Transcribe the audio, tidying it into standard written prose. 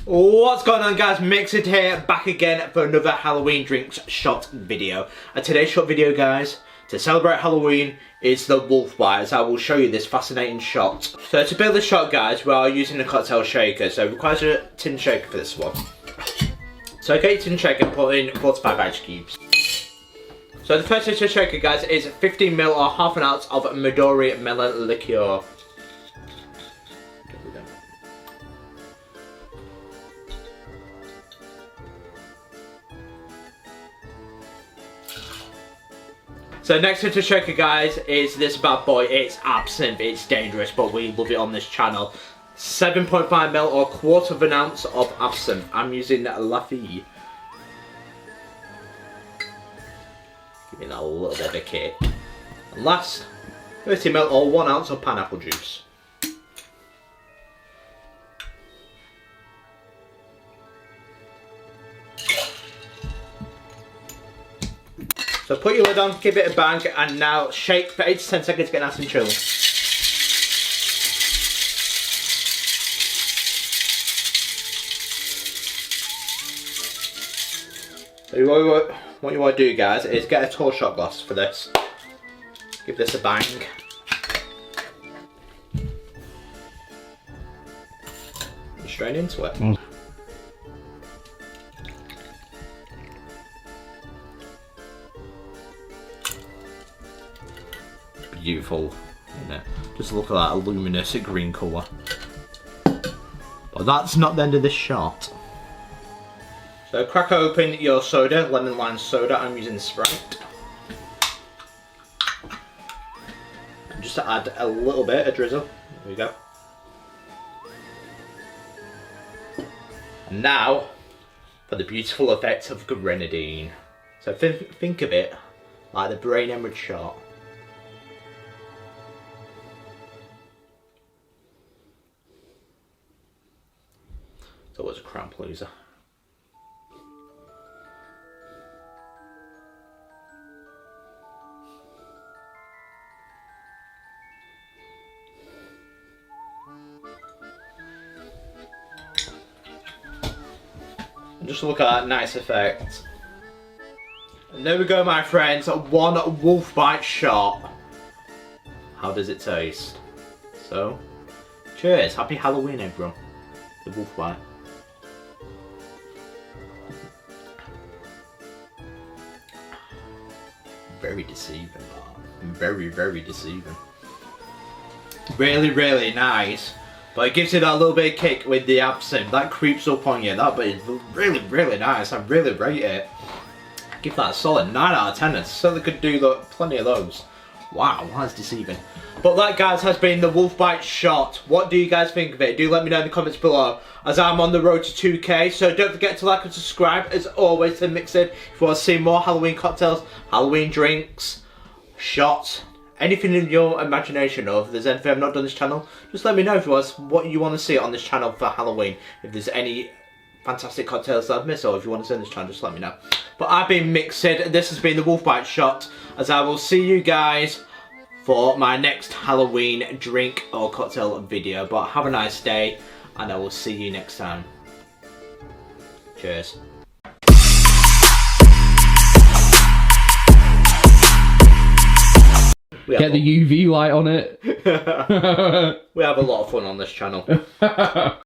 What's going on, guys? Mixed here, back again for another Halloween drinks shot video. And today's shot video, guys, to celebrate Halloween, is the Wolf Bite, as I will show you this fascinating shot. So to build this shot, guys, we are using a cocktail shaker, so it requires a tin shaker for this one. So get your tin shaker and put in 4 to 5 ice cubes. So the first tin shaker, guys, is 15ml or half an ounce of Midori melon liqueur. So next to shaker, guys, is this bad boy. It's Absinthe. It's dangerous, but we love it on this channel. 7.5ml or 1/4 of an ounce of Absinthe. I'm using Laffy. Giving that a little bit of a kick. And last, 30ml or 1 ounce of pineapple juice. So put your lid on, give it a bang, and now shake for 8 to 10 seconds to get nice and chill. So what you want to do, guys, is get a tall shot glass for this. Give this a bang. Straight into it. Beautiful, isn't it? Just look at that luminous green colour. But that's not the end of this shot. So crack open your soda, lemon lime soda. I'm using Sprite. And just to add a little bit of drizzle. There we go. And now for the beautiful effect of grenadine. So think of it like the brain hemorrhage shot. It's always a crowd pleaser. And just look at that nice effect. And there we go, my friends. 1 Wolf Bite shot. How does it taste? So, cheers. Happy Halloween, everyone. The Wolf Bite. Very deceiving, man. Very, very deceiving. Really, really nice. But it gives you that little bit of kick with the absinthe. That creeps up on you. That bit is really, really nice. I really rate it. Give that a solid 9 out of 10. I certainly could do plenty of those. Wow, that's deceiving. But that, guys, has been the Wolf Bite shot. What do you guys think of it? Do let me know in the comments below, as I'm on the road to 2K. So don't forget to like and subscribe, as always, to Mixed. If you want to see more Halloween cocktails, Halloween drinks, shots, anything in your imagination of. If there's anything I've not done on this channel, just let me know if what you want to see on this channel for Halloween. If there's any fantastic cocktails that I've missed, or if you want to see on this channel, just let me know. But I've been Mixed. This has been the Wolf Bite shot, as I will see you guys for my next Halloween drink or cocktail video. But have a nice day, and I will see you next time. Cheers. Get the UV light on it. We have a lot of fun on this channel.